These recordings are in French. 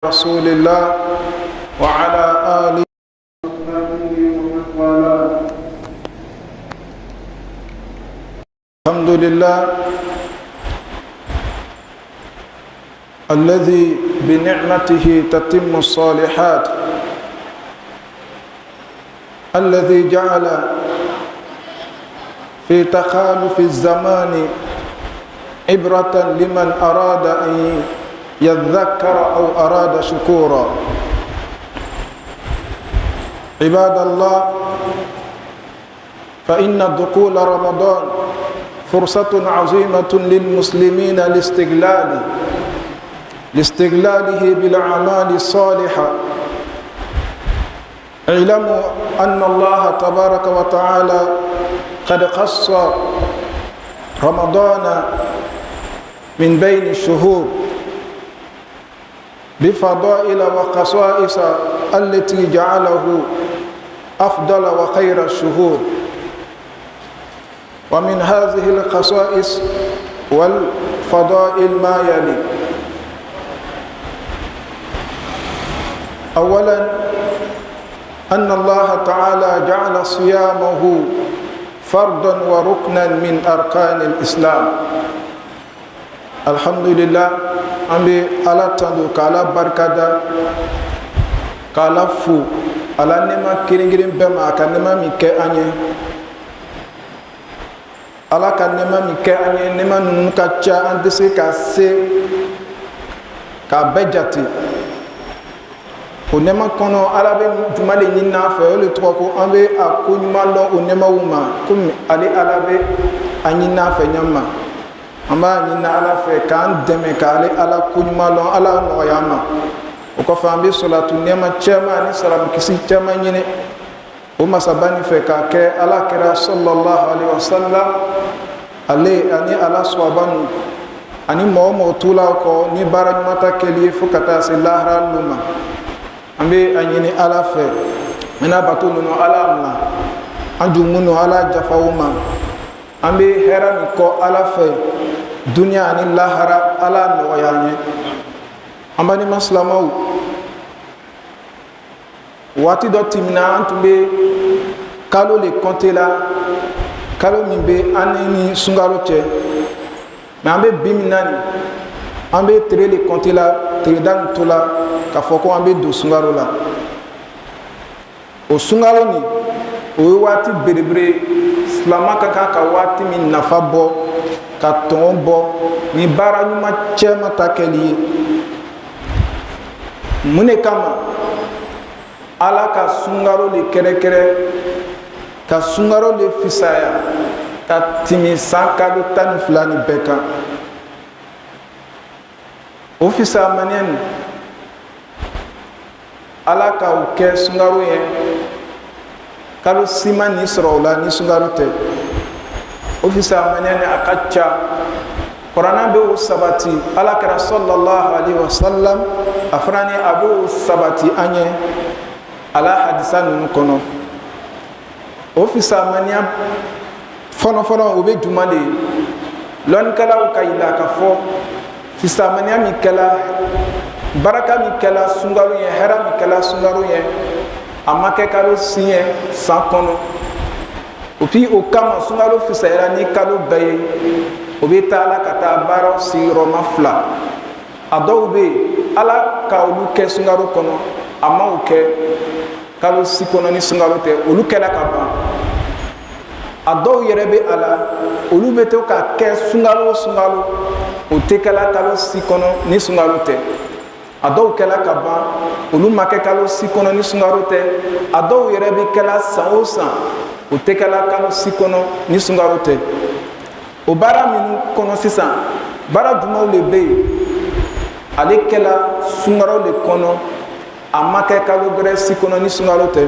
رسول الله وعلى آله وصحبه ومن والاه. الحمد لله الذي بنعمته تتم الصالحات، الذي جعل في تخالف الزمان عبرة لمن أراد أن يذكر أو أراد شكورا. عباد الله، فإن دخول رمضان فرصة عظيمة للمسلمين لاستغلاله بالأعمال الصالحة. اعلموا أن الله تبارك وتعالى قد خص رمضان من بين الشهور بفضائل وخصائص التي جعله أفضل وخير الشهور. ومن هذه الخصائص والفضائل ما يلي: أولا، أن الله تعالى جعل صيامه فرضا وركنا من أركان الإسلام. الحمد لله، ambe ala tando kala barkada kala fu ala nema kiringirin bema ka nema mi ke anye ala ka nema mi ke anye nema nunu ka cha andese ka se ka bejati o nema kono ala be jumale nyina fa le to ko ambe akunyuma lo o nema wuma kum ali ala be anyina fa nyama amba nyina ala fe kan deme kale ala kunyuma lon ala no yama o ko fambi salatu nema chema ni salam kisi chema nyine o masabani fe ka ke ala kira sallallahu alaihi wasallam ale ani ala swabanu ani mo tula ko ni bara mata keli fukata silahra luma ambe anyini ala fe mena batu no ala ma anju munu ala jafawuma ambe herami ko ala fe dunia ni lahara ala noyanye. Ambani maslamaw wati do timina antumbe kalo le kontela kalo mimbe aneni sungalo che mais ambe biminani ambe tere le kontela tere dan tola ka foko ambe do sungalo la o sungalo ni o wati berebre slama ka wati min nafabo ka tombo ni bara nyuma chema takeli mune kama ala ka sungaro le kere ka sungaro le fisaya ka timi sankado tan fulani beka ofisa manen ala ka o ke sungaro ye kalo simani srola ni sungaro te ofisa manene akacha Qur'an be sabati ala kara sallallahu alaihi wasallam afrani abu sabati anye ala hadisan kono ofisa mania fono obe jumale lon kala o kayila ka fo fisa mania mi kala baraka mi kala sungaru ye hera mi kala sungaru ye amake kalo siye sankono opi o kama sungalo fisayra ni kalo baye obeta ala kata baro si roma fla adobe ala ka olu ke sungaro kono ama o ke kalo si kono ni sungaro te olu ke la kaba ado yerebe ala olu beto ka ke sungalo o te kala kalo si kono ni sungaro te ado ke la kaba olu make kalo si kono ni sungaro te ado yerebe kala saosa o tekala kalo sikono ni sungarote o bara minu kono sisan bara dumaw le be ale kala sungaro le kono amake kalo gre sikono ni sungarote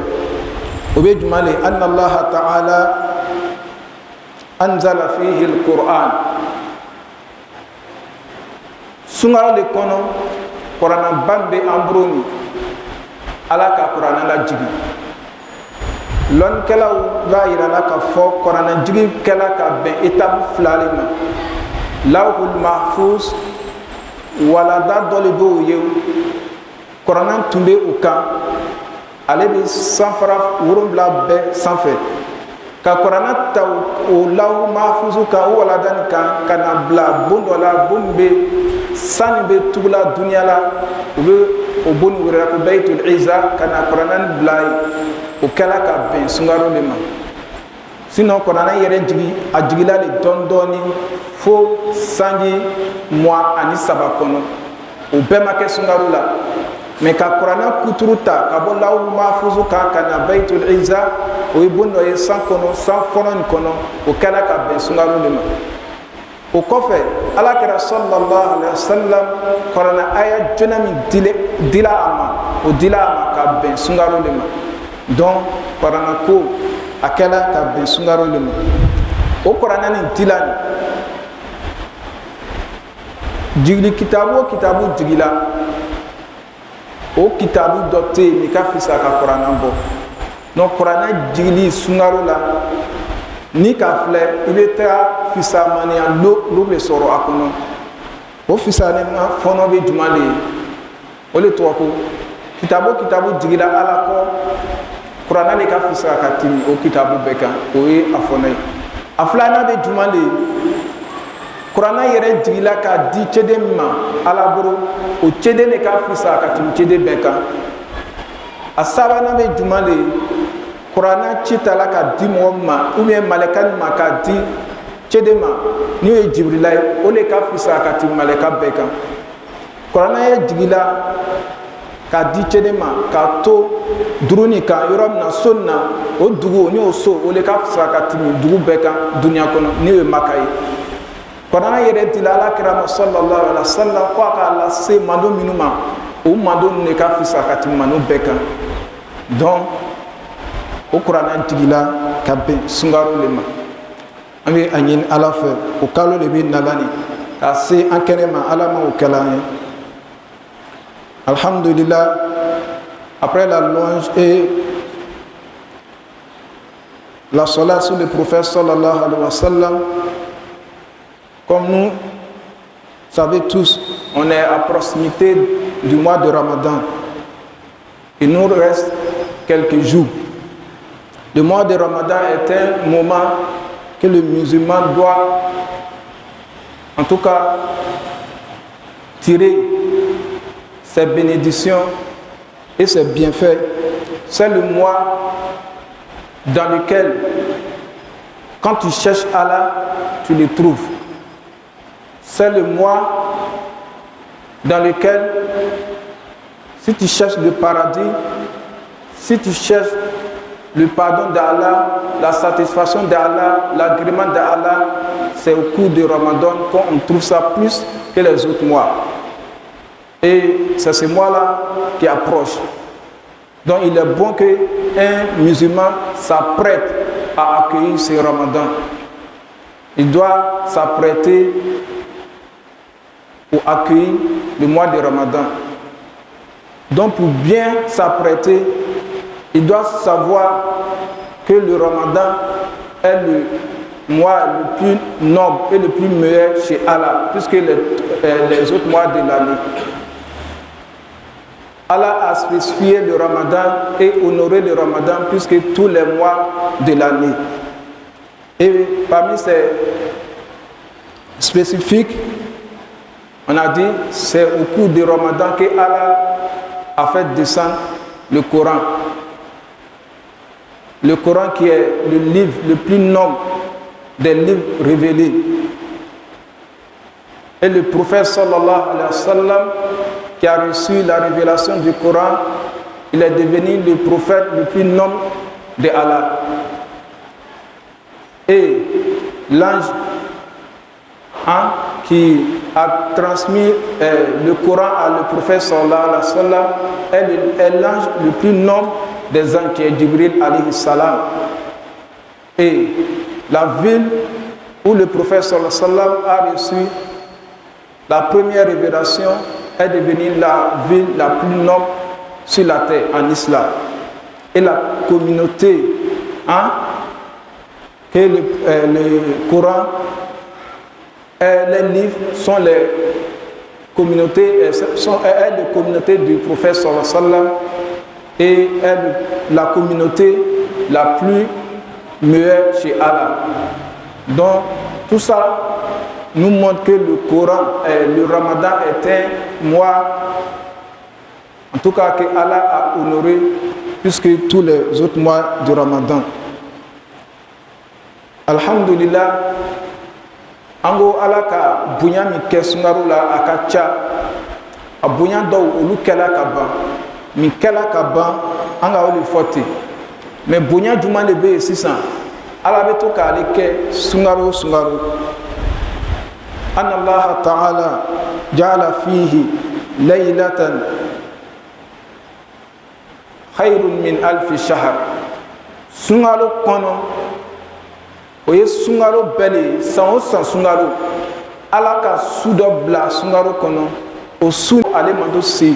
o be jumale anna allah ta'ala anzala fihi alquran sungaro le kono qur'an bambe ambroni ala ka qur'an la jigi lon kala va ira la ka fo qur'an jigi kala ka be etab flalima lawhul mahfuz wala da dole do yew kuranna tun bɛ o kan ale bɛ sanfara 7 bɛɛ sanfɛ ka kuranna ta o lahu mahfuzu kan o waladani kan ka na bila bon dɔ la bon min bɛ sani bɛ tugula duniya la u bɛ o bon nin wele ko bayitul izza ka na kuranna bila yen o kɛla ka bɛn sunkalo de ma sinon kuranna yɛrɛ a jigila de dɔɔni dɔɔni fo sanji muwa ani 3 kɔnɔ o bɛɛ ma kɛ sunkalo la mais ka kuranna kuturu ta ka bɔ lahu mahfuzu kan ka na bayitul izza o ye bon dɔ ye san kɔnɔ san fɔlɔ nin kɔnɔ o kɛla ka bɛn sunkalo de ma o kɔfɛ alakira sallallahu alaihi wasallam kuranna aya jona min dila a ma o dila a ma ka bɛn sunkalo de ma donc kuranna ko a kɛla ka bɛn sunkalo de ma o kuranna nin dila nin jigili kitabu o kitabu jigila o kitabu dɔ tɛ yen min ka fisa ka kuranna bɔ donc kuranna jigili sunkalo la ni ka filɛ i bɛ taa fisamaniya lu bɛ sɔrɔ a kɔnɔ o fisamaniya fɔlɔ bɛ juma de ye o de tɔgɔ ko kitabu jigila ala kɔ kuranna de ka fisa ka tɛmɛ o kitabu bɛɛ kan o ye a fɔlɔ ye a filanan bɛ juma de ye kuranna yɛrɛ jigila k'a di cɛden min ma ala bolo o cɛden de ka fisa ka tɛmɛ cɛden bɛɛ kan a sabanan bɛ juma de ye kuranna ci ta la ka di mɔgɔ min ma ou bien malɛka nin ma k'a di cɛden ma n'o ye jibirila ye o de ka fisa ka tɛmɛ malɛka bɛɛ kan kuranna ye jigila k'a di cɛden ma k'a to duru nin kan yɔrɔ min na so nin na o dugu ni o so o de ka fisa ka tɛmɛ dugu bɛɛ kan duniya kɔnɔ n'o ye maka ye kuranna yɛrɛ dila alakira ma sallallahu alaihi wasallam ko a k'a lase mando minnu ma o mando ninnu de ka fisa ka tɛmɛ mando bɛɛ kan donc o kuranna jigila ka bɛn sunkalo de ma an bɛ a ɲini ala fɛ o kalo de bɛ nala nin k'a se an kɛnɛ ma ala ma o kɛla an ye alhamdulillah après la louange et la salat sur le prophète sallallahu alayhi wa sallam, comme nous savez tous, on est à proximité du mois de Ramadan. Il nous reste quelques jours. Le mois de Ramadan est un moment que le musulman doit, en tout cas, tirer ses bénédictions et ses bienfaits. C'est le mois dans lequel, quand tu cherches Allah, tu le trouves. C'est le mois dans lequel, si tu cherches le paradis, si tu cherches le pardon d'Allah, la satisfaction d'Allah, l'agrément d'Allah, c'est au cours de Ramadan qu'on trouve ça plus que les autres mois. Et c'est ce mois-là qui approche. Donc il est bon qu'un musulman s'apprête à accueillir ce Ramadan. Il doit s'apprêter pour accueillir le mois de Ramadan. Donc pour bien s'apprêter, il doit savoir que le Ramadan est le mois le plus noble et le plus meilleur chez Allah, puisque les autres mois de l'année. Allah a spécifié le Ramadan et honoré le Ramadan puisque tous les mois de l'année. Et parmi ces spécifiques, on a dit c'est au cours du Ramadan que Allah a fait descendre le Coran. Le Coran qui est le livre le plus noble des livres révélés. Et le prophète sallallahu alayhi wa sallam qui a reçu la révélation du Coran, il est devenu le prophète le plus noble de Allah. Et l'ange qui a transmis le Coran à le prophète sallallahu alayhi wa sallam est l'ange le plus noble des anges qui est Jibril alayhi salam. Et la ville où le prophète sallallahu alayhi wa sallam a reçu la première révélation est devenue la ville la plus noble sur la terre en islam. Et la communauté que le Coran et les livres sont communauté, est la communauté du prophète sallallahu alayhi wa sallam et est la communauté la plus meilleure chez Allah. Donc tout ça nous montre que le Coran, le Ramadan est un mois, en tout cas que Allah a honoré plus que tous les autres mois du Ramadan. Alhamdulillah, ango ala ka bonya mi kɛ sunkaro la a ka ca, a bonya dɔw olu kɛla ka ban, min kɛla ka ban an ka olu fɔ ten, mais bonya juma de bɛ yen sisan ala bɛ to k'ale kɛ sunkaro o sunkaro. Anna Allah ta'ala ja'ala fihi laylatan khayrun min alfi shahr. Sunkaro kɔnɔ o ye sunkalo bɛɛ de san o san sunkalo ala ka su dɔ bila sunkalo kɔnɔ, o su ale man to se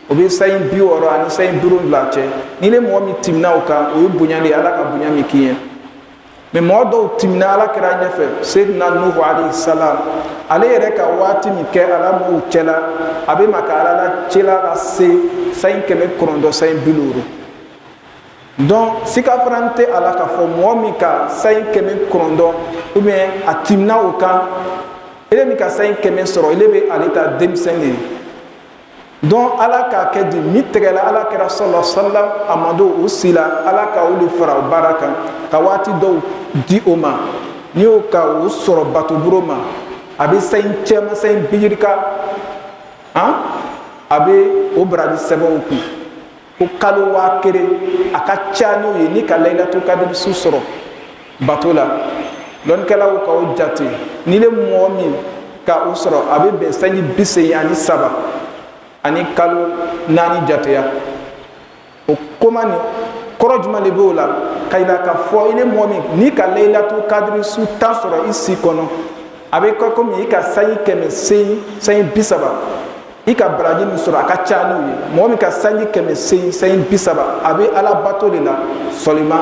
o bɛ sayi 60 ani sayi 70 cɛ. ni le mɔgɔ min timina o kan o ye bonya de ye, ala ka bonya min k'i ye. mais mɔgɔ dɔw timina ala kɛra ɲɛfɛ, Seydina Nuhu alayhi salam ale yɛrɛ ka waati min kɛ ala mɔgɔw cɛla a bɛ ma ka ala la cɛla la se sayi 900 sayi 50. donc sika fana tɛ ala ka fɔ mɔgɔ min ka sayi 900 ou bien a timina o kan, ele min ka sayi 100 sɔrɔ ele bɛ ale ta denmisɛn de ye. donc ala k'a kɛ di min tɛgɛla ala kɛra sallallahu alaihi wasallam a ma don o si la, ala ka o de fara o baara kan ka waati dɔw di o ma, n'i y'o ka o sɔrɔ batoburo ma a bɛ sayi cɛman sayi 50 a bɛ o baraji sɛbɛnw kun ko kalo 1000 a ka ca n'o ye ni ka layilatul kadiri su sɔrɔ bato la. dɔnnikɛlaw ka o jate ni le mɔgɔ min ka o sɔrɔ a bɛ bɛn sanji 83 ani kalo 4 jateya. o koma ni kɔrɔ jumɛn de bɛ o la ka yira ka fɔ i le mɔgɔ min ni ka layilatul kadiri su 10 sɔrɔ i si kɔnɔ a bɛ kɛ komi i ka sanji 100 sanji 30 i ka baraji min sɔrɔ a ka ca n'o ye. mɔgɔ min ka sanji 100 sanji 30 a bɛ ala bato de la sɔlima,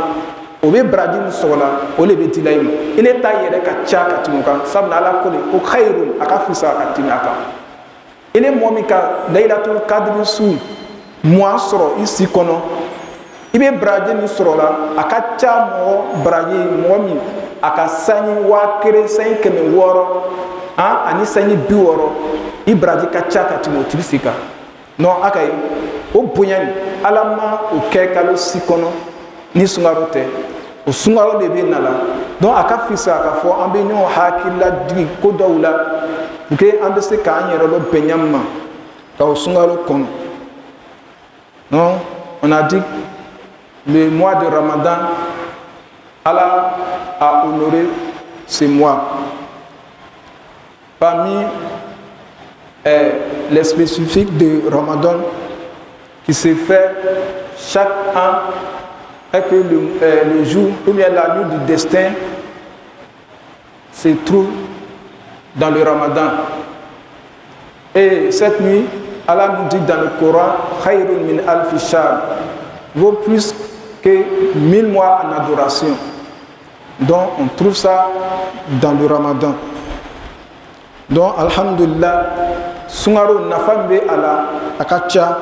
o bɛ baraji min sɔrɔ la o de bɛ di la i ma. i ne ta yɛrɛ ka ca ka tɛmɛ o kan, sabula ala ko de ko khayrun a ka fisa ka tɛmɛ a kan. i ne mɔgɔ min ka layilatul kadiri su muwa sɔrɔ i si kɔnɔ i bɛ baraji min sɔrɔ la a ka ca mɔgɔ baraji mɔgɔ min a ka sanji 1000 sanji 600 ani sanji 60 i baraji ka ca ka tɛmɛ o tigi si kan. non a ka ye o bonya ni ala ma o kɛ kalo si kɔnɔ ni sunkaro tɛ, o sunkaro de bɛ na la. donc a ka fisa ka fɔ an bɛ ɲɔgɔn hakilila digi ko dɔw la pour que an bɛ se k'an yɛrɛ dɔn bɛnya ma ka o sunkaro kɔnɔ. non on a dit le mois de Ramadan, Allah a honoré ce mois. Parmi les spécifiques de Ramadan qui se fait chaque an est que le jour ou bien la nuit du destin se trouve dans le Ramadan. Et cette nuit, Allah nous dit dans le Coran, Khayrun min alfi shahr, vaut plus que 1000 mois en adoration. Donc on trouve ça dans le Ramadan. Donc alhamdulillah, sunkaro nafa bɛ a la a ka ca.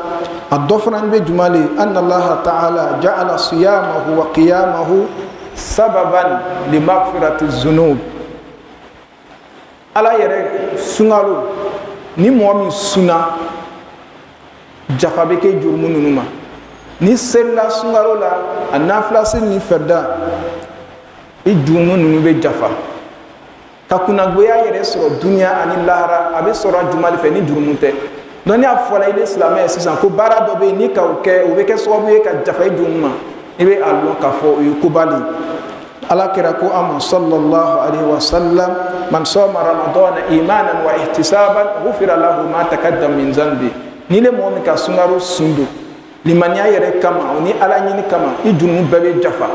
a dɔ fana bɛ jumɛn de ye? anna Allah ta'ala ja'ala siyamahu wa qiyamahu sababan li maghfirati zunub. ala yɛrɛ sunkaro ni mɔgɔ min sunna jafa bɛ kɛ jurumu ninnu ma. ni selila sunkaro la a nafila seli ni fɛrida i jurumu ninnu bɛ jafa. ka kunnagoya yɛrɛ sɔrɔ duniya ani lahara a bɛ sɔrɔ jumɛn de fɛ ni jurumu tɛ. donc ni a fɔla i bɛ silamɛ ye sisan ko baara dɔ bɛ yen ni ka o kɛ o bɛ kɛ sababu ye ka jafa i jurumu ma, i bɛ a dɔn k'a fɔ o ye koba de ye. ala kira ko an ma sallallahu alaihi wa sallam, man sɔma ramadana imanan wa ihtisaban ghufira lahu ma taqaddama min zanbi. ni le mɔgɔ min ka sunkaro sun don limaniya yɛrɛ kama o ni ala ɲini kama i jurumu bɛɛ bɛ jafa.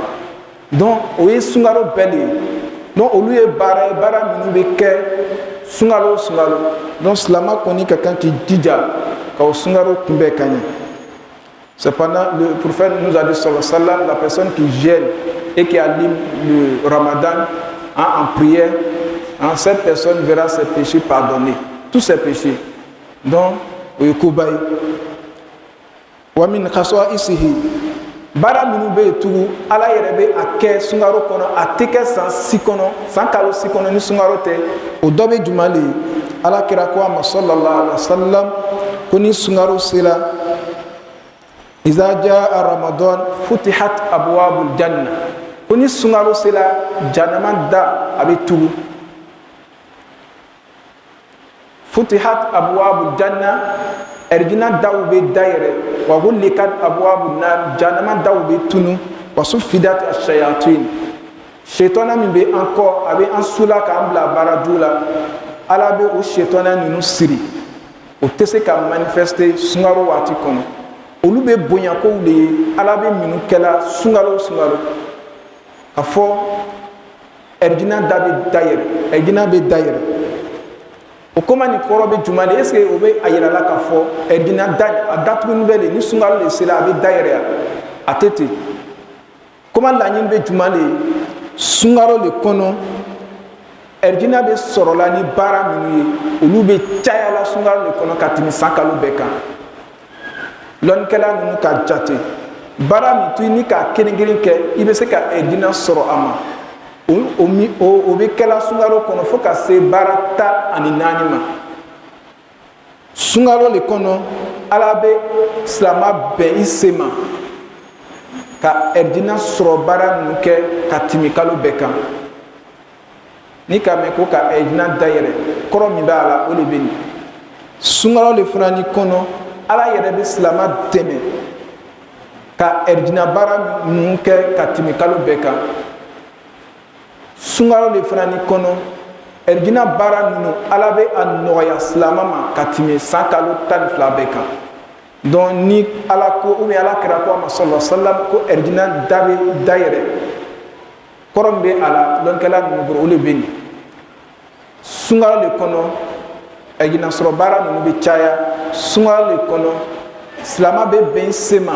donc o ye sunkaro bɛɛ de ye. donc olu ye baara ye baara minnu bɛ kɛ sunkalo sunkalo. donc silama kɔni ka kan k'i jija ka o sunkaro kunbɛn ka ɲɛ. cependant le prophète nous a dit sallallahu alaihi wa sallam, la personne qui gêne et qui anime le Ramadan en prière, cette personne verra ses péchés pardonnés, tous ses péchés. donc o ye koba ye. Wa min khasa'isihi baara minnu bɛ yen tugun ala yɛrɛ bɛ a kɛ sunkalo kɔnɔ a tɛ kɛ san 6 kɔnɔ san kalo 6 kɔnɔ ni sunkalo tɛ o dɔ bɛ jumɛn de ye ala kira ko a ma sallallahu alaihi wa sallam ko ni sunkalo sera iza jaa ramadan futihat abwabul janna ko ni sunkalo sera janama da a bɛ tugu futihat abwabul janna erjina daw be dayre wa gullikat abwabun nar janama daw be tunu wa sufidat ash-shayatin shaytana min be encore abe ansula ka ambla baradula ala be o shaytana ninu siri o tese ka manifester sungaro wati kono olu be bonya ko le ala be minu kala sungaro afo erjina dabe dayre o koma ni kɔrɔ bɛ juma de est ce que o bɛ a yira la k'a fɔ ɛdina da a datugu bɛ le ni sunkalo de sera a bɛ da yɛrɛ a tɛ ten koma laɲini bɛ juma de sunkalo de kɔnɔ ɛdina bɛ sɔrɔ la ni baara minnu ye olu bɛ caya la sunkalo de kɔnɔ ka tɛmɛ san kalo bɛɛ kan lɔnnikɛla ninnu ka jate baara min to ni k'a kelen-kelen kɛ i bɛ se ka ɛdina sɔrɔ a ma o bɛ kɛla sunkalo kɔnɔ fo ka se baara 14 ma sunkalo le kɔnɔ ala bɛ silama bɛn i se ma ka ɛdina sɔrɔ baara ninnu kɛ ka tɛmɛ kalo bɛɛ kan ni ka mɛn ko ka ɛdina dayɛlɛ kɔrɔ min b'a la o de bɛ nin sunkalo le fana ni kɔnɔ ala yɛrɛ bɛ silama dɛmɛ ka ɛdina baara ninnu kɛ ka tɛmɛ kalo bɛɛ kan sunkalo le fana ni kɔnɔ erjina baara ninnu ala bɛ a nɔgɔya silama ma ka tɛmɛ san kalo 12 bɛɛ kan donc ni ala ko ou bien ala kira ko a ma sallallahu alaihi wa sallam ko erjina da bɛ dayɛlɛ kɔrɔ min bɛ a la lɔnkɛla ninnu bolo o de bɛ nin sunkalo le kɔnɔ erjina sɔrɔ baara ninnu bɛ caya sunkalo le kɔnɔ silama bɛ bɛn se ma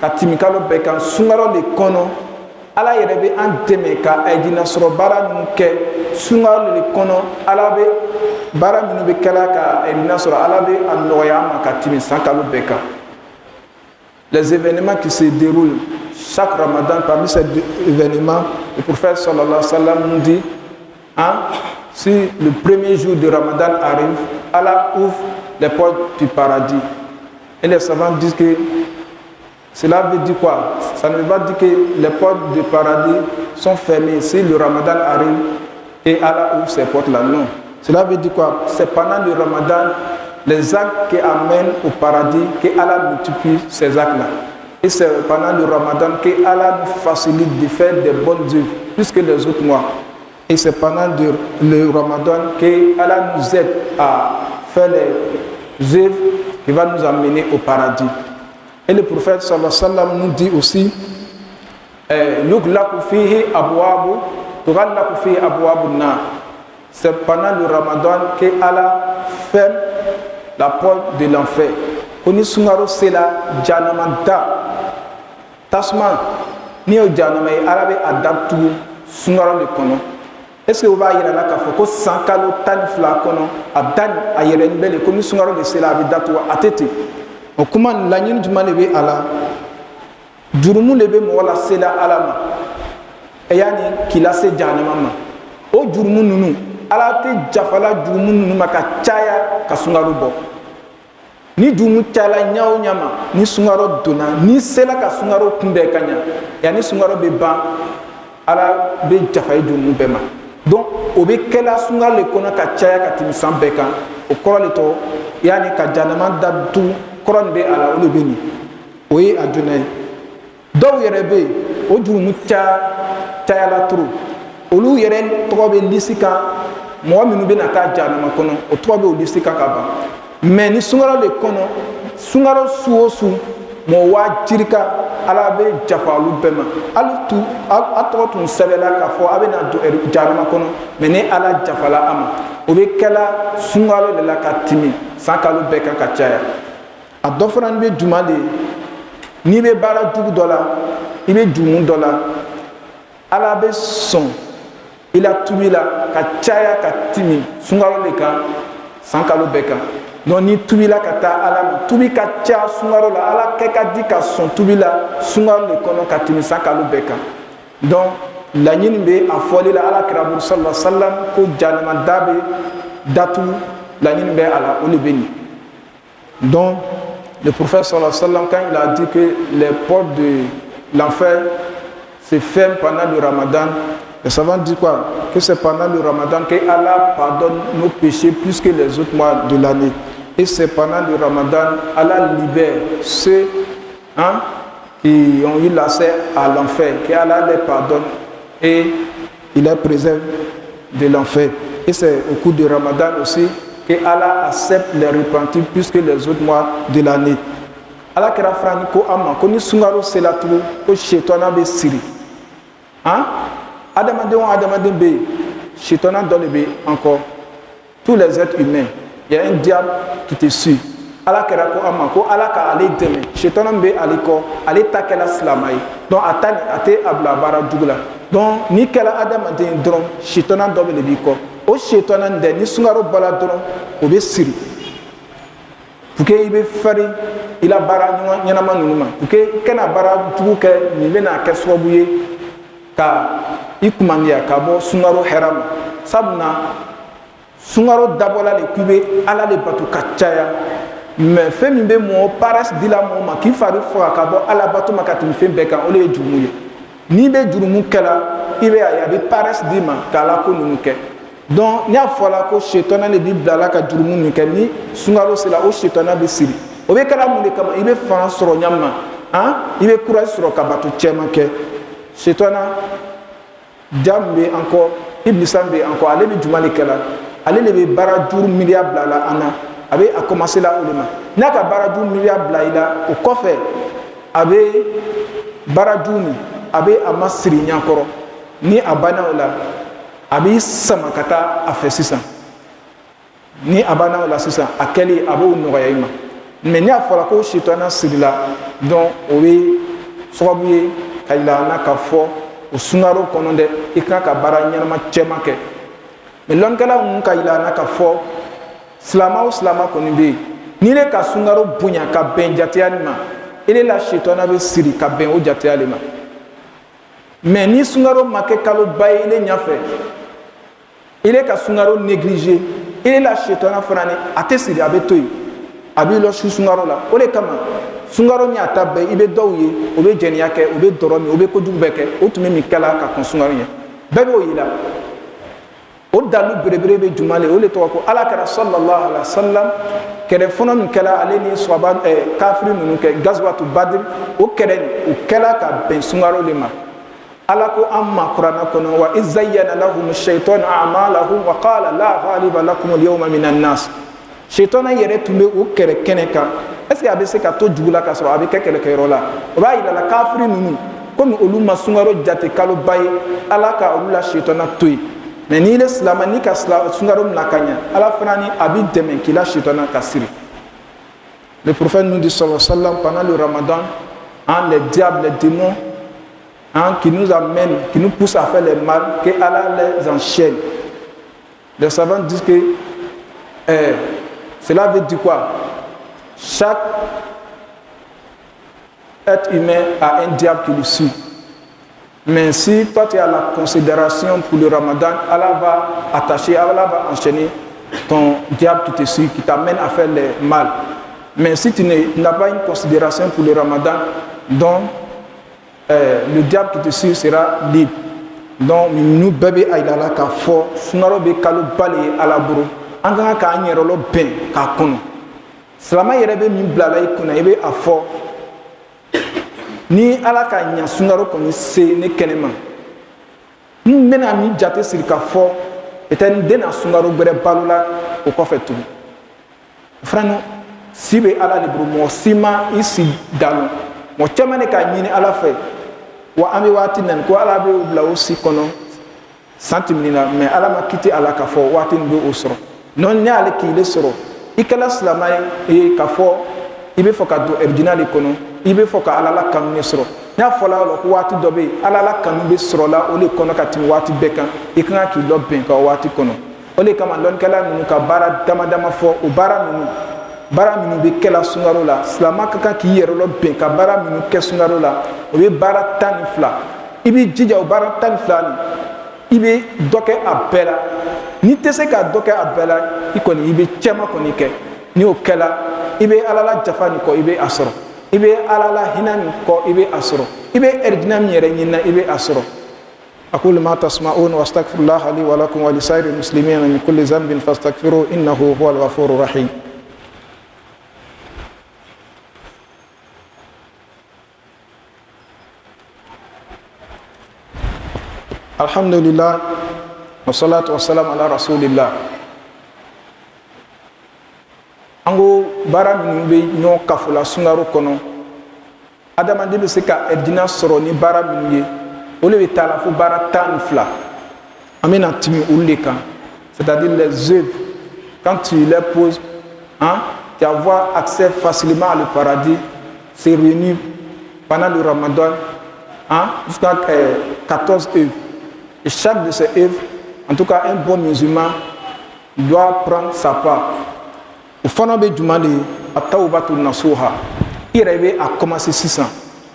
ka tɛmɛ kalo bɛɛ kan sunkalo le kɔnɔ ala yɛrɛ bɛ an dɛmɛ ka ɛdina sɔrɔ baara ninnu kɛ sunkalo le kɔnɔ ala bɛ baara minnu bɛ kɛla ka ɛdina sɔrɔ ala bɛ a nɔgɔya an ma ka tɛmɛ san kalo bɛɛ kan les événements qui se déroulent chaque ramadan parmi ces événements le prophète sallallahu alayhi wa sallam nous dit si le premier jour de ramadan arrive Allah ouvre les portes du paradis et les savants disent que cela veut dire quoi? Ça ne veut pas dire que les portes du paradis sont fermées si le ramadan arrive et Allah ouvre ces portes-là. Non. Cela veut dire quoi? C'est pendant le ramadan, les actes qui amènent au paradis, que Allah multiplie ces actes-là. Et c'est pendant le ramadan que Allah nous facilite de faire des bonnes œuvres, plus que les autres mois. Et c'est pendant le ramadan que Allah nous aide à faire les œuvres qui vont nous amener au paradis. Et le prophète sallallahu alayhi wa sallam nous dit aussi c'est pendant le ramadan que Allah ferme la porte de l'enfer. Koni sungaro sela janama da tasma ni o janama e arabe adaptu sungaro le kono. Est-ce que vous va yira la kafo ko sankalo tan fla kono adan ayere nbele koni sungaro le sela bi datu atete. O kuma laɲini jumɛn de bɛ a la jurumu de bɛ mɔgɔ la se la ala ma e y'a ni k'i lase jahanama ma o jurumu ninnu ala tɛ jafala jurumu ninnu ma ka caya ka sunkalo bɔ ni jurumu cayala ɲa o ɲa ma ni sunkalo donna ni sela ka sunkalo kunbɛn ka ɲa yanni sunkalo bɛ ban ala bɛ jafa ye jurumu bɛɛ ma donc o bɛ kɛla sunkalo le kɔnɔ ka caya ka tɛmɛ san bɛɛ kan o kɔrɔ de tɔ yanni ka jahanama datugu kɔrɔ bɛ a la o de bɛ nin o ye a donna ye dɔw yɛrɛ bɛ yen o jurumu cayala trop olu yɛrɛ tɔgɔ bɛ lisi kan mɔgɔ minnu bɛ na taa jahanama kɔnɔ o tɔgɔ bɛ o lisi kan ka ban mais ni sunkalo le kɔnɔ sunkalo su o su mɔgɔ waa jirika ala bɛ jafa olu bɛɛ ma hali a tɔgɔ tun sɛbɛnna k'a fɔ a bɛ na don jahanama kɔnɔ mais ni ala jafala a ma o bɛ kɛla sunkalo de la ka tɛmɛ san kalo bɛɛ kan ka caya. A dɔ fana bɛ juma de n'i bɛ baara jugu dɔ la i bɛ jurumu dɔ la ala bɛ sɔn i la tubi la ka caya ka tɛmɛ sunkalo de kan san kalo bɛɛ kan donc ni tubi la ka taa ala ma tubi ka ca sunkaro la ala kɛ ka di ka sɔn tubi la sunkaro le kɔnɔ ka tɛmɛ san kalo bɛɛ kan donc laɲini bɛ a fɔli la ala kira buru sallallahu alaihi wa sallam ko jahanama da bɛ datugu laɲini bɛ a la o de bɛ nin donc le prophète sallallahu alayhi wa sallam, quand il a dit que les portes de l'enfer se ferment pendant le Ramadan, les savants disent quoi? Que c'est pendant le Ramadan que Allah pardonne nos péchés plus que les autres mois de l'année. Et c'est pendant le Ramadan, Allah libère ceux qui ont eu l'accès à l'enfer, qu'Allah les pardonne et il les préserve de l'enfer. Et c'est au cours du Ramadan aussi que Allah accepte les repentis plus que les autres mois de l'année. Allah kira frani ko amma ko ni sungaro selatu ko shetana be siri. Adamaden be shetana dans le be encore. Tous les êtres humains, il y a un diable qui te suit. Allah kira ko amma ko Allah ka ale deme. Shetana be aliko, ale takela slamai. Donc atani ate abla bara dugula. Donc ni kala adamaden dron shetana dans le be ko. O shetana nde ni sungaro bala dron o be siri. Pour que il be fari ila bara ɲɛnama ninnu ma pour que i kana bara jugu kɛ nin bɛna kɛ sababu ye ka i kumandiya ka bɔ sunkaro hɛrɛ ma sabula sunkaro dabɔla le k'i bɛ ala le bato ka caya mais fɛn min bɛ mɔgɔ paresse dila mɔgɔ ma k'i fari faga ka bɔ ala bato ma ka tɛmɛ fɛn bɛɛ kan o de ye jurumu ye n'i bɛ jurumu kɛla i bɛ a bɛ paresse d'i ma k'ala ko ninnu kɛ donc n'i y'a fɔla ko shetana le b'i bila la ka jurumu ninnu kɛ ni sunkaro sera o shetana bɛ siri o bɛ kɛra mun de kama i bɛ fanga sɔrɔ ɲa ma i bɛ courage sɔrɔ ka bato cɛman kɛ shetana ja min bɛ an kɔ iblisa bɛ an kɔ ale bɛ juma de kɛla ale de bɛ baara juru miliya bila la an na a bɛ a commencé la o de ma n'a ka baara juru miliya bila i la o kɔfɛ a bɛ baara juru nin a bɛ a ma siri ɲakɔrɔ ni a banna o la a b'i sama ka taa a fɛ sisan ni a banna o la sisan a kɛli a b'o nɔgɔya i ma mais n'i y'a fɔra ko shetana sirila donc o bɛ sababu ye ka yira an na k'a fɔ o sunkaro kɔnɔ dɛ i kan ka baara ɲɛnama cɛman kɛ mais lɔnnikɛla ninnu ka yira an na k'a fɔ silama o silama kɔni bɛ yen n'i ne ka sunkaro bonya ka bɛn jateya nin ma e de la shetana bɛ siri ka bɛn o jateya de ma mais ni sunkaro ma kɛ kaloba ye e ɲɛfɛ e de ka sunkaro négliger e de la shetana fana ni a tɛ siri a bɛ to yen a b'i lɔ su sunkaro la o de kama sunkaro min a ta bɛɛ i bɛ dɔw ye o bɛ jɛniya kɛ o bɛ dɔrɔ min o bɛ kojugu bɛɛ kɛ o tun bɛ min kɛla ka kɔn sunkaro ɲɛ bɛɛ b'o yira o dalu belebele bɛ juma le o de tɔgɔ ko ala kɛra sallallahu alaihi wa sallam kɛlɛ fɔlɔ min kɛla ale ni sɔhaba kafiri ninnu kɛ gazuwatu badiri o kɛlɛ nin o kɛla ka bɛn sunkaro le ma ala ko an ma kuranna kɔnɔ wa izayyana lahum shaytanu a'malahum wa qala la ghaliba lakum al-yawma minan nas shetana yɛrɛ tun bɛ o kɛlɛ kɛnɛ kan est ce que a bɛ se ka to jugu la ka sɔrɔ a bɛ kɛ kɛlɛkɛyɔrɔ la o b'a yira la kafiri ninnu komi olu ma sunkaro jate kaloba ye ala ka olu la shetana to yen mais n'i ye silama n'i ka sunkaro mina ka ɲɛ ala fana ni a b'i dɛmɛ k'i la shetana ka siri le prophète nous dit sallallahu alayhi wa sallam pendant le ramadan les diables les démons qui nous amènent qui nous poussent à faire le mal que Allah les enchaîne. Les savants disent que cela veut dire quoi? Chaque être humain a un diable qui le suit. Mais si toi tu as la considération pour le ramadan, Allah va attacher, Allah va enchaîner ton diable qui te suit, qui t'amène à faire le mal. Mais si tu n'as pas une considération pour le ramadan, donc le diable qui te suit sera libre. Donc nous bébé aïdala ka fo sunaro be kalo bale ala buru anga ka anyero lo ben ka kono salama yere be min blala ikuna ebe afo ni ala ka nya sunaro ko ni se ne kenema mena mi jate sir ka fo eten dena sunaro bere balula o ko fetu frano sibe ala libru mo sima isi dalo mo chamane ka nyini ala fe wa ami wati nan ko ala be bla aussi kono santimina mais ala ma kiti ala ka fo wati ndo osro non ne ala ki le soro ikala salama e ka fo ibe fo ka do erdinali kono ibe fo ka ala la kan ne soro nya fo la ko wati dobe ala la kan be soro la o le kono ka tim wati bekan ikanga ki lo ben ka wati kono o le kama lon kala nu ka bara dama dama fo o bara nu baara minnu bɛ kɛla sunkalo la silamɛ ka kan k'i yɛrɛ lɔ bɛn ka baara minnu kɛ sunkalo la o ye baara 12 i b'i jija o baara 12 nin i bɛ dɔ kɛ a bɛɛ la n'i tɛ se ka dɔ kɛ a bɛɛ la i kɔni i bɛ cɛman kɔni kɛ n'i y'o kɛla i bɛ ala la jafa nin kɔ i bɛ a sɔrɔ i bɛ ala la hinɛ nin kɔ i bɛ a sɔrɔ i bɛ erdina min yɛrɛ ɲinina i bɛ a sɔrɔ أقول ما تسمعون وأستغفر الله لي ولكم ولسائر المسلمين من كل ذنب فاستغفروه إنه هو الغفور الرحيم الحمد لله والصلاة والسلام على رسول الله أنغو بارا من بي نيو كفلا سنغارو كونو أدام دي بسكا إدنا سروني بارا من يي أولي بتالا فو بارا تان فلا أمين أتمي أولي كان c'est-à-dire les œuvres quand tu les poses tu avoir accès facilement à le paradis c'est réuni pendant le Ramadan jusqu'à 14 œuvres. Et chaque de ces œuvres, en tout cas un bon musulman, doit prendre sa part. Au fond de Jumali, à Taoubatou Nasuha, il rêvait à commencer 600,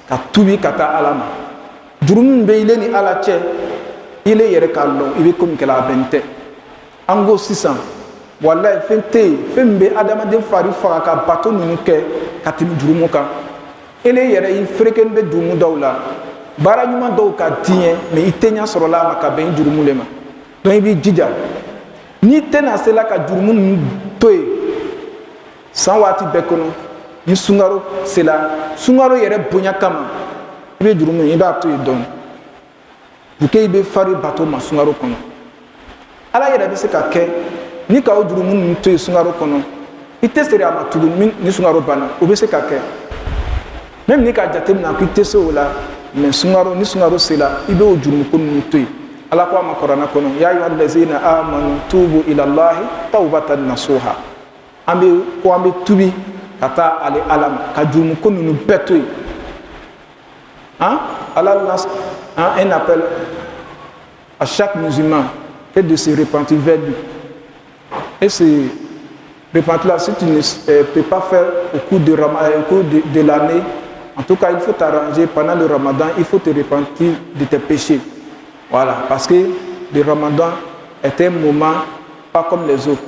à Toubi Kata Alama. Jurum Beileni Alache, il est Yerekalo, il est comme qu'elle a 20. Ango 600, voilà, il fait Fembe Adama de Fari Faraka, Baton Nuke, Katimi Jurumuka. Il est Yere, il fréquente de Jumudaula. Bara ɲuman dɔw ka diɲɛ mais i tɛ ɲa sɔrɔla a ma ka bɛn jurumu le ma donc i b'i jija n'i tɛna se la ka jurumu ninnu to yen san waati bɛɛ kɔnɔ ni sunkaro sera sunkaro yɛrɛ bonya kama i bɛ jurumu i b'a to yen dɔɔni pour que i bɛ fari bato ma sunkaro kɔnɔ ala yɛrɛ bɛ se ka kɛ ni ka o jurumu ninnu to yen sunkaro kɔnɔ i tɛ seri a ma tugun ni sunkaro banna o bɛ se ka kɛ même ni ka jateminɛ ko i tɛ se o la mais sunkaro ni sunkaro sela i bɛ o jurumu ko ninnu to yen ala ko a ma kuranɛ kɔnɔ ya ayyuha allazina amanu tubu ila allahi tawbatan nasuha an bɛ tubi ka taa ale ala ma ka jurumu ko ninnu bɛɛ to yen Allah lance un appel à chaque musulman et de se repentir vers lui. Et ce repentir-là, si tu ne peux pas faire au cours de l'année, en tout cas, il faut t'arranger pendant le Ramadan, il faut te repentir de tes péchés. Voilà, parce que le Ramadan est un moment pas comme les autres.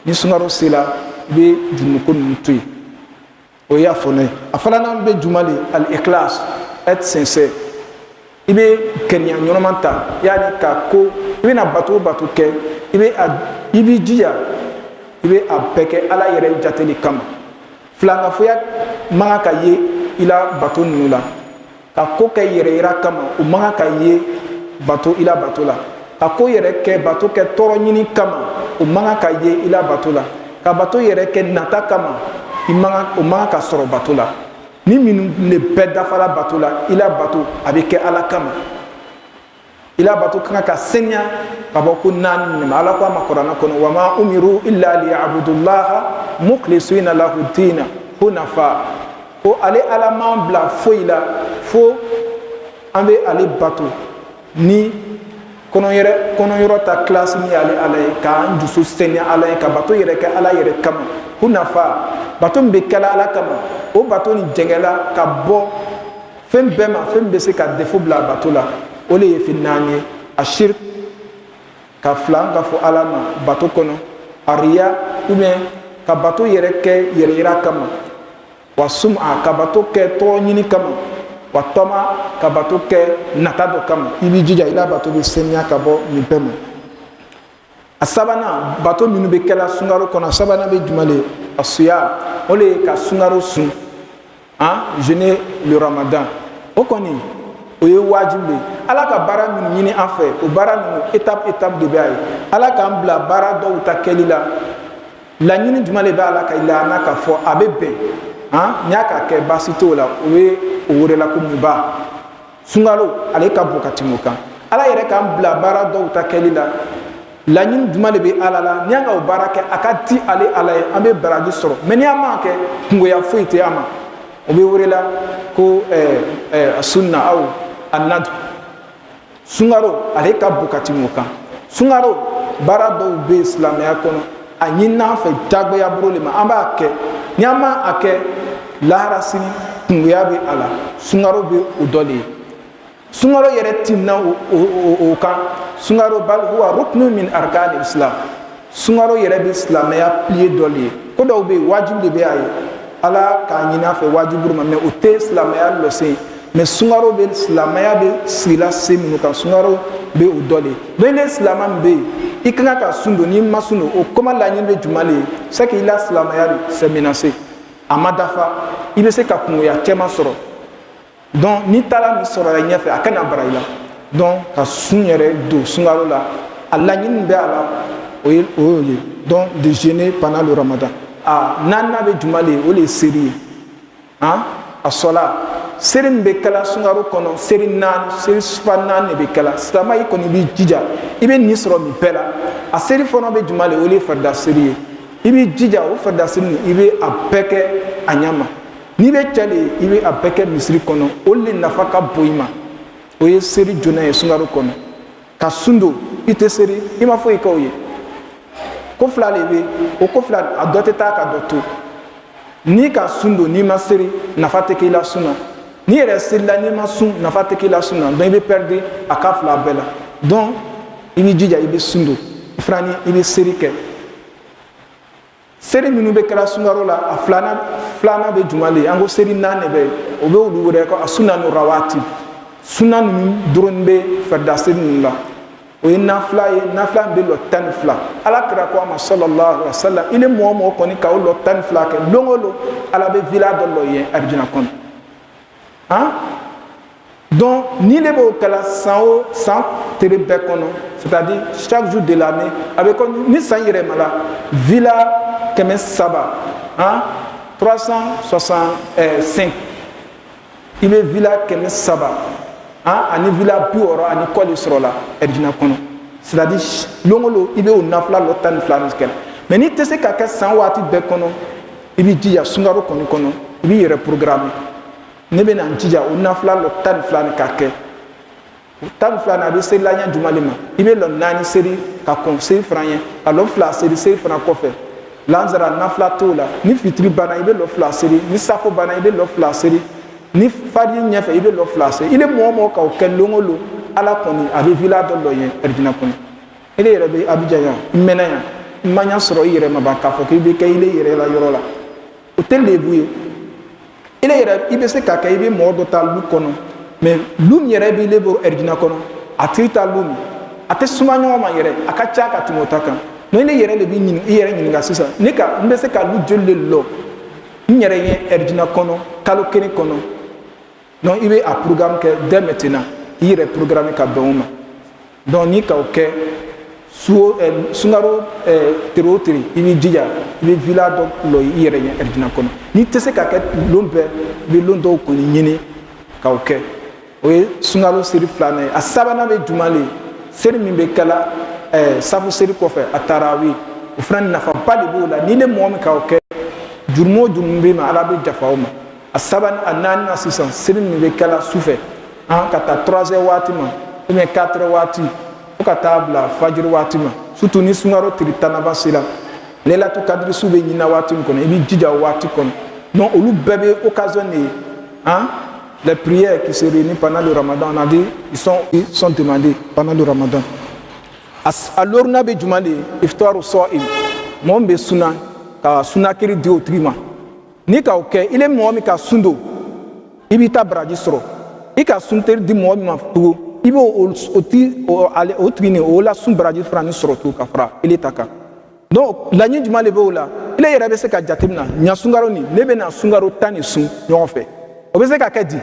Ni sungaro sela be jumuko nutui. Oya fone. Afala na be jumali al ikhlas, être sincère. Ibe kenya nyoromanta, yani ka ko ibe na bato ke ibe dia ibe apeke ala yere jateli kama. Flanga foya manga ka ye ila bato nula. Ka ko ke yere ira kama o manga ka ye bato ila bato la. Ka ko yere ke bato ke toro nyini kama o manga ka ye ila bato la. Ka bato yere ke nata kama o manga ka soro bato la. Ni minu ne bɛɛ dafala bato la ila bato a bɛ kɛ ala kama ila bato kan ka senya ka bɔ ko naani ma ala ko a ma kuranɛ kɔnɔ wa ma umiru illa liya'budullaha mukhlisina lahu dina hunafa ko ale ala man bila foyi la fo an bɛ ale bato ni kɔnɔyɔrɔ ta classe ni ale ala ye k'an dusu senya ala ye ka bato yɛrɛ kɛ ala yɛrɛ kama hunafa bato min bɛ kɛla ala kama o bato ni jɛngɛla ka bɔ fɛn bɛɛ ma fɛn bɛ se ka défaut bila bato la o le ye fɛn naani ye a shirk ka fila ka fɔ ala ma bato kɔnɔ a riya ou bien ka bato yɛrɛ kɛ yɛrɛ yira kama wa sum'a ka bato kɛ tɔgɔ ɲini kama wa tɔma ka bato kɛ nata dɔ kama i b'i jija i la bato bɛ saniya ka bɔ nin bɛɛ ma a sabanan bato minnu bɛ kɛla sunkaro kɔnɔ a sabanan bɛ jumɛn de a suya o le ye ka sunkaro sun jeûner le ramadan o kɔni o ye wajibi ye ala ka baara minnu ɲini an fɛ o baara ninnu étape de bɛ a ye ala k'an bila baara dɔw ta kɛli la laɲini jumɛn de bɛ ala ka laana ka fɔ a bɛ bɛn n y'a ka kɛ baasi t'o la o ye o wele ko muba sunkalo ale ka bon ka tɛmɛ o kan ala yɛrɛ k'an bila baara dɔw ta kɛli la laɲini jumɛn de bɛ ala la n'i y'an ka o baara kɛ a ka di ale ala ye an bɛ baraji sɔrɔ mɛ n'i y'an m'a kɛ kungoya foyi tɛ an ma o bɛ wele ko sunna aw anadu sunkaro ale ka bon ka tɛmɛ o kan sunkaro baara dɔw bɛ silamɛya kɔnɔ a ɲin'an fɛ jagoya bolo le ma an b'a kɛ ni an ma a kɛ lahara sini kungoya bɛ a la sunkaro bɛ o dɔ de ye sunkaro yɛrɛ tɛmɛna o kan sunkaro bal huwa ruknu min arkanil islam sunkaro yɛrɛ bɛ silamɛya pilier dɔ de ye ko dɔw bɛ yen wajibi de bɛ a ye ala k'a ɲini a fɛ wajibi ma mais o tɛ silamɛya lɔsen mais sunkaro bɛ silamɛya bɛ sigila sen minnu kan sunkaro bɛ o dɔ de ye donc ni silamɛ min bɛ yen i ka kan ka sun don n'i ma sun don o kɔma laɲini bɛ jumɛn de ye c'est que i la silamɛya c'est menacé a ma dafa i bɛ se ka kungoya cɛman sɔrɔ donc ni taara min sɔrɔ la ɲɛfɛ a kana bara i la donc ka sun yɛrɛ don sunkaro la a laɲini bɛ a la o y'o ye donc de jeûner pendant le ramadan naaninan bɛ jumɛn de ye o de ye seli ye a sɔla seli min bɛ kɛla sunkaro kɔnɔ seli naani seli sufa naani de bɛ kɛla silamɛ i kɔni b'i jija i bɛ nin sɔrɔ nin bɛɛ la a seli fɔlɔ bɛ jumɛn de ye o de ye farida seli ye i b'i jija o farida seli nin i bɛ a bɛɛ kɛ a ɲɛ ma n'i bɛ cɛ de ye i bɛ a bɛɛ kɛ misiri kɔnɔ o de nafa ka bon i ma o ye seli joona ye sunkaro kɔnɔ ka sun don i tɛ seli i ma foyi kɛ o ye ko fila de bɛ o ko fila a dɔ tɛ taa ka dɔ to n'i ka sun don n'i ma seli nafa tɛ k'i la sun na n'i yɛrɛ selila n'i ma sun nafa tɛ k'i la sun na donc i bɛ perdre a ka fila bɛɛ la donc i b'i jija i bɛ sun don fana i bɛ seli kɛ seli minnu bɛ kɛra sunkaro la a filanan bɛ jumɛn de ye an ko seli naani de bɛ yen o bɛ olu wele ko a sunanu rawatib sunna ninnu dɔrɔn bɛ farida seli ninnu la o ye nafila ye nafila min bɛ lɔ 12 ala kira ko a ma sallallahu alaihi wa sallam i ni mɔgɔ o mɔgɔ kɔni ka o lɔ 12 kɛ don o don ala bɛ villa dɔ lɔ yen arijina kɔnɔ donc ni ne b'o kɛla san o san tere bɛɛ kɔnɔ c'est à dire chaque jour de l'année a bɛ kɔni ni san yɛlɛma la villa 300 365 i bɛ villa 300 ani villa 60 ani kɔ de sɔrɔ la arijina kɔnɔ c'est à dire don o don i bɛ o nafila lɔ 12 kɛ mais n'i tɛ se ka kɛ san waati bɛɛ kɔnɔ i bɛ jija sunkaro kɔni kɔnɔ i b'i yɛrɛ programmer ne bɛ na n jija o nafila lɔ 12 ni ka kɛ o 12 a bɛ seli la ɲɛ jumɛn de ma i bɛ lɔ 4 seli ka kɔn seli fana ɲɛ ka lɔ 2 seli seli fana kɔfɛ lanzara nafila t'o la ni fitiri banna i bɛ lɔ 2 seli ni safo banna i bɛ lɔ 2 seli ni fajiri ɲɛfɛ i bɛ lɔ 2 seli i ni mɔgɔ o mɔgɔ ka o kɛ don o don ala kɔni a bɛ villa dɔ lɔ yen arijina kɔnɔ e de yɛrɛ bɛ abijan yan i mɛnna yan i ma ɲɛ sɔrɔ i yɛrɛ ma ban k'a fɔ k'i bɛ kɛ i le yɛrɛ la yɔrɔ la o tɛ lebu ye i le yɛrɛ i bɛ se ka kɛ i bɛ mɔgɔ dɔ ta lu kɔnɔ mais lu min yɛrɛ b'i le bolo arijina kɔnɔ a tigi ta lu min a tɛ suma ɲɔgɔn ma yɛrɛ a ka ca ka tɛmɛ o ta kan donc ne yɛrɛ de bɛ i yɛrɛ ɲininka sisan n bɛ se ka lu joli de lɔ n yɛrɛ ye arijina kɔnɔ kalo kelen kɔnɔ donc i bɛ a programme kɛ dès maintenant i yɛrɛ programme ka bɛn o ma donc n'i ka o kɛ sunkaro tere o tere i b'i jija i bɛ villa dɔ lɔ i yɛrɛ ye arijina kɔnɔ n'i tɛ se ka kɛ lon bɛɛ i bɛ lon dɔw kɔni ɲini ka o kɛ o ye sunkaro seli filanan ye a sabanan bɛ jumɛn de ye seli min bɛ kɛla safu seli kɔfɛ a taarawi o fana nafaba de b'o la n'i le mɔgɔ min ka o kɛ jurumu o jurumu bɛ ma ala bɛ jafa o ma a sabanan a naaninan sisan seli min bɛ kɛla sufɛ ka taa 3 heures waati ma ou bien 4 heures waati fo ka taa bila fajiri waati ma surtout ni sunkaro tile 10 sera lelatu kadiri su bɛ ɲinina waati min kɔnɔ i b'i jija o waati kɔnɔ donc olu bɛɛ bɛ occasion de ye les prières qui se réunissent pendant le ramadan on a dit ils sont demandées pendant le ramadan a loruna bɛ jumɛn de ye iftaru sa'im mɔgɔ min bɛ suna ka sunakiri di o tigi ma n'i ka o kɛ i le mɔgɔ min ka sun don i b'i ta baraji sɔrɔ i ka sunteri di mɔgɔ min ma tugun i bɛ o tigi ni o la sun baraji fana ni sɔrɔ tugun ka fara i le ta kan donc laɲini jumɛn de bɛ o la i le yɛrɛ bɛ se ka jateminɛ ɲa sunkaro nin ne bɛ na sunkaro 10 ni sun ɲɔgɔn fɛ o bɛ se ka kɛ di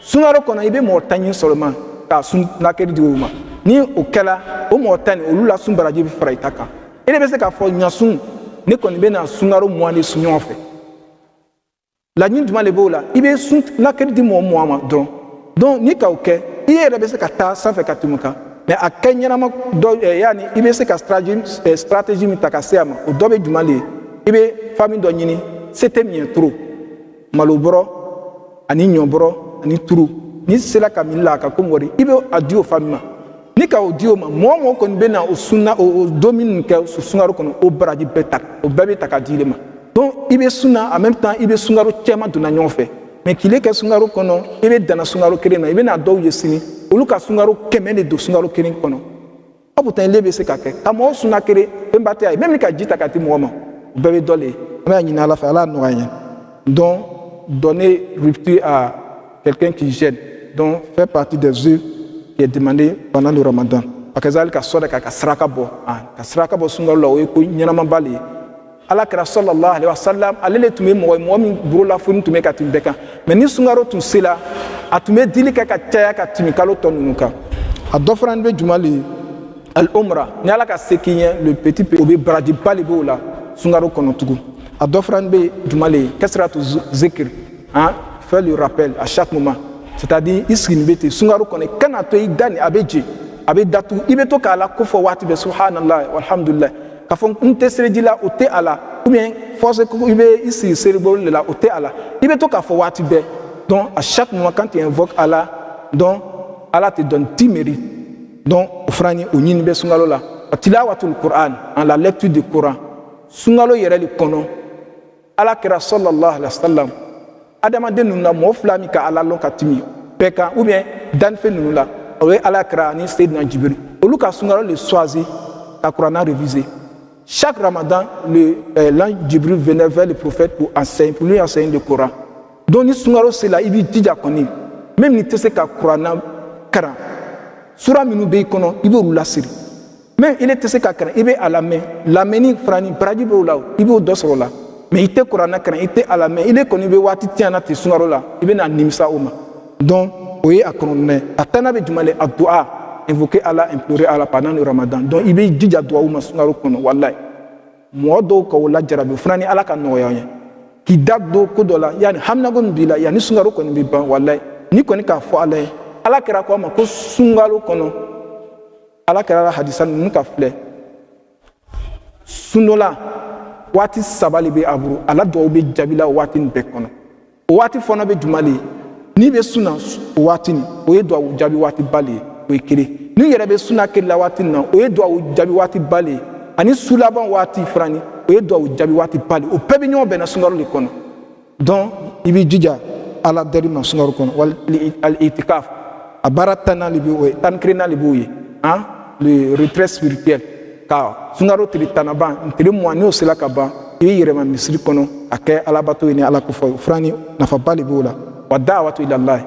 sunkaro kɔnɔ i bɛ mɔgɔ 10 ɲini sɔrɔ ma ka sunakiri di o ma ni o kɛla o mɔgɔ 10 ni olu la sun baraji bɛ fara i ta kan e de bɛ se k'a fɔ ɲa sun ne kɔni bɛ na sunkaro 20 de sun ɲɔgɔn fɛ laɲini jumɛn de b'o la i bɛ sunakiri di mɔgɔ 20 ma dɔrɔn donc n'i ka o kɛ i yɛrɛ bɛ se ka taa sanfɛ ka tɛmɛ kan mais a kɛ ɲɛnama dɔ yanni i bɛ se ka stratégie min ta ka se a ma o dɔ bɛ jumɛn de ye i bɛ famille dɔ ɲini se tɛ min ye trop malo bɔrɔ ani ɲɔ bɔrɔ ani turu n'i sera ka min la a ka ko wari i bɛ a di o famille ma ni ka o di o ma mɔgɔ kɔni bɛ na o sunna o don minnu kɛ sunkaro kɔnɔ o baraji bɛɛ ta o bɛɛ bɛ ta ka di de ma donc i bɛ sunna en même temps i bɛ sunkaro cɛman donna ɲɔgɔn fɛ mais kile kɛ sunkaro kɔnɔ i bɛ danna sunkaro kelen na i bɛ na dɔw ye sini olu ka sunkaro 100 de don sunkaro kelen kɔnɔ a pourtant ile bɛ se ka kɛ ka mɔgɔ sunna kelen fɛn ba tɛ a ye même ka ji ta ka di mɔgɔ ma o bɛɛ bɛ dɔ le ye an bɛ ɲini ala fɛ ala nɔgɔya ye donc donner rupture à quelqu'un qui gêne donc fait partie des œuvres qui est demandé pendant le Ramadan. Akazali ka sɔrɔ ka saraka bɔ sunkalo la o ye ko ɲɛnamaba le ye. Ala kɛra sallallahu alaihi wasallam ale le tun bɛ mɔgɔ min borola foni tun bɛ ka tɛmɛ bɛɛ kan mais ni sunkalo tun sera a tun bɛ dili kɛ ka caya ka tɛmɛ kalo tɔ ninnu kan. A dɔ fana bɛ juma le ye al-umra ni ala ka se k'i ɲɛ le petit peu o bɛ barajiba de b'o la sunkalo kɔnɔ tugun. A dɔ fana bɛ juma le ye kasratu zikr faire le rappel à chaque moment. C'est-à-dire i sigini bɛ ten sunkalo kɔnɔ kana to i da ni a bɛ je a bɛ datugu i bɛ to k'a la ko fɔ waati bɛɛ subhanallah walhamdulillah k'a fɔ n tɛ sereji la o tɛ a la ou bien force ko i bɛ i sigi serebolo de la o tɛ a la i bɛ to k'a fɔ waati bɛɛ donc à chaque moment quand tu invoques Allah donc Allah te donne 10 mérites donc o fana ni o ɲini bɛ sunkalo la tilawatul Qur'an en la lecture du Coran sunkalo yɛrɛ de kɔnɔ ala kɛra sallallahu alaihi wasallam adamaden ninnu na mɔgɔ fila min ka ala lɔn ka timi bɛɛ kan ou bien danfɛn ninnu la o ye ala kɛra ani Seydina Jibril olu ka sunkalo le choisi ka Kurana réviser chaque Ramadan l'ange Jibril venait vers le prophète pour lui enseigner le Coran donc ni sunkalo sera i b'i jija kɔni même ni tɛ se ka Kurana kalan sura minnu bɛ i kɔnɔ i b'olu lasiri même i tɛ se ka kalan i bɛ a lamɛn lamɛnni fana ni baraji b'o la i b'o dɔ sɔrɔ o la mais i tɛ Kurana kalan i tɛ a lamɛn i kɔni bɛ waati tiyana ten sunkalo la i bɛ na nimisa o ma donc o ye a kɔnɔnɛ a tana bɛ jumɛn le a du'a invoquer Allah implorer Allah pendant le Ramadan donc i bɛ jija du'a ma sunkalo kɔnɔ walayi mɔgɔ dɔw ka o la jarabi fana ni ala ka nɔgɔya ye k'i da don ko dɔ la yanni haminago min b'i la yanni sunkalo kɔni bɛ ban walayi ni kɔni k'a fɔ ala ye ala kɛra ko a ma ko sunkalo kɔnɔ ala kɛra hadisa ninnu ka filɛ sundola waati 3 de bɛ a bolo ala dugawu bɛ jaabi la o waati nin bɛɛ kɔnɔ o waati fana bɛ jumɛn de ye n'i bɛ sunna o waati nin o ye dugawu jaabi waati ba de ye o ye kelen n'i yɛrɛ bɛ sunna kɛli la waati nin na o ye dugawu jaabi waati ba de ye ani su laban waati fana ni o ye dugawu jaabi waati ba de ye o bɛɛ bɛ ɲɔgɔn bɛnna sunkalo de kɔnɔ donc i b'i jija ala dɛri ma sunkalo kɔnɔ wali al-itikaf a baara 10 de bɛ o ye 11 de b'o ye le retrait spirituel ka sunkalo tile 10 ban tile 20 n'o sera ka ban i bɛ yɛrɛma misiri kɔnɔ a kɛ alabato ye ni ala ko fɔ fana ni nafaba de b'o la wa da'watu ila Allah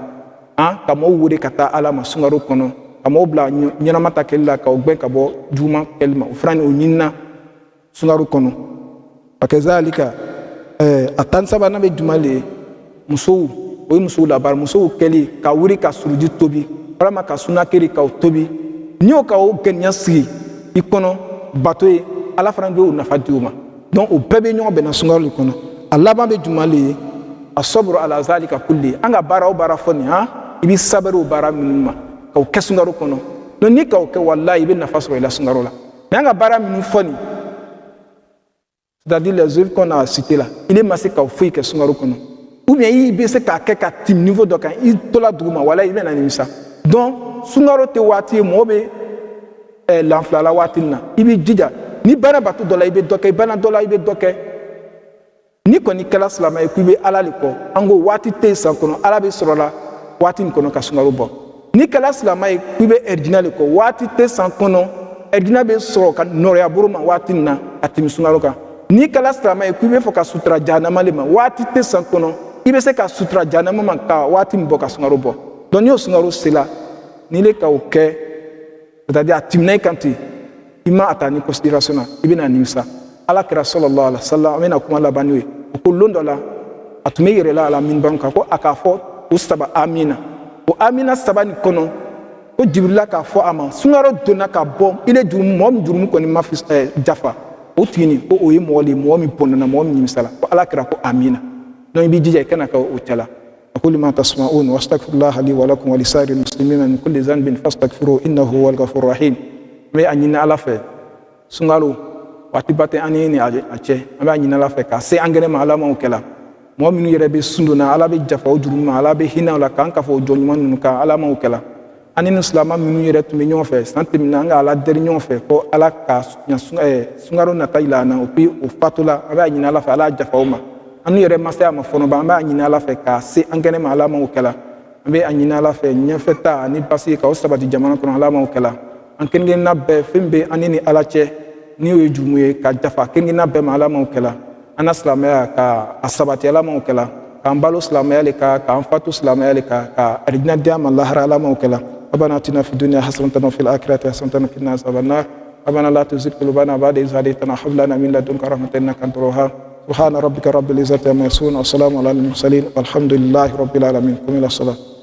ka mɔgɔw wele ka taa ala ma sunkalo kɔnɔ ka mɔgɔw bila ɲɛnama ta kɛli la ka o gbɛn ka bɔ juguman kɛli ma o fana ni o ɲinina sunkalo kɔnɔ a kɛ zalika a 13nan bɛ jumɛn le ye musow o ye musow labaara musow kɛli ka wuli ka suruji tobi walama ka sunakeri ka o tobi n'i y'o ka o gɛlɛya sigi i kɔnɔ bato ye ala fana bɛ o nafa di o ma donc o bɛɛ bɛ ɲɔgɔn bɛnna sunkalo de kɔnɔ a laban bɛ jumɛn le ye a saburu ala zalika kulli an ka baara o baara fɔ nin i bɛ sabari o baara minnu ma ka o kɛ sunkalo kɔnɔ donc ni ka o kɛ walayi i bɛ nafa sɔrɔ i la sunkalo la mais an ka baara minnu fɔ nin c'est-à-dire les œuvres qu'on a citées là il ma se ka o foyi kɛ sunkalo kɔnɔ ou bien i bɛ se k'a kɛ ka tɛmɛ niveau dɔ kan i tola duguma walayi i bɛ na nimisa donc sunkalo tɛ waati ye mɔgɔ bɛ lanfilala waati nin na i b'i jija ni bana bato dɔ la i bɛ dɔ kɛ bana dɔ la i bɛ dɔ kɛ ni kɔni kɛla silamɛ ye k'i bɛ ala de kɔ an ko waati tɛ yen san kɔnɔ ala bɛ sɔrɔ la waati nin kɔnɔ ka sunkalo bɔ ni kɛla silamɛ ye k'i bɛ ɛridina de kɔ waati tɛ san kɔnɔ ɛridina bɛ sɔrɔ ka nɔrɔya bolo ma waati nin na a tɛmɛ sunkalo kan ni kɛla silamɛ ye k'i bɛ fɔ ka sutura jahanama le ma waati tɛ san kɔnɔ i bɛ se ka sutura jahanama ma ka waati min bɔ ka sunkalo bɔ donc ni o sunkalo sera n'i le ka o kɛ c'est-à-dire a tɛmɛna i kan ten i ma a ta ni considération na i bɛ na nimisa ala kɛra sallallahu alaihi wasallam an bɛna kuma laban n'o ye o ko lon dɔ la a tun bɛ yɛrɛla a la minibaro kan ko a k'a fɔ o 3 amina o amina 3 nin kɔnɔ ko jibirila k'a fɔ a ma sunkalo donna ka bɔ i le jurumu mɔgɔ min jurumu kɔni ma jafa o tigi nin ko o ye mɔgɔ de ye mɔgɔ min bɔnna mɔgɔ min nimisala ko ala kɛra ko amina donc i b'i jija i kana kɛ o cɛla أقول ما تسمعون واستغفر الله لي ولكم ولسائر المسلمين من كل ذنب فاستغفروه إنه هو الغفور الرحيم mais a ɲini ala fɛ sunkalo waati ba tɛ an ni a cɛ an b'a ɲini ala fɛ ka se an gɛrɛ ma ala m'o kɛla mɔgɔ minnu yɛrɛ bɛ sun donna ala bɛ jafa o juru ma ala bɛ hinɛ o la k'an ka fɔ o jɔn ɲuman ninnu kan ala m'o kɛla ani ni silamɛ minnu yɛrɛ tun bɛ ɲɔgɔn fɛ san tɛmɛna an ka ala deli ɲɔgɔn fɛ ko ala ka sunkaro nata yira an na o bi o fatula an b'a ɲini ala fɛ ala jafa o ma an n'u yɛrɛ masaya ma fɔnɔba an b'a ɲini ala fɛ ka se an kɛnɛ ma ala ma o kɛla an bɛ a ɲini ala fɛ ɲɛfɛta ani basi ka o sabati jamana kɔnɔ ala ma o kɛla an kelen-kelenna bɛɛ fɛn bɛ ani ni ala cɛ ni o ye jumu ye ka jafa kelen-kelenna bɛɛ ma ala ma o kɛla an na silamɛya ka a sabati ala ma o kɛla k'an balo silamɛya le kan k'an fatu silamɛya le kan ka arijinɛ di an ma lahara ala ma o kɛla ربنا آتنا في الدنيا حسنة وفي الآخرة حسنة وقنا عذاب النار ربنا لا تزغ قلوبنا بعد إذ هديتنا وهب لنا من لدنك رحمة إنك أنت الوهاب سبحان ربك رب العزة عما يصفون وسلام على المرسلين والحمد لله رب العالمين قم إلى الصلاة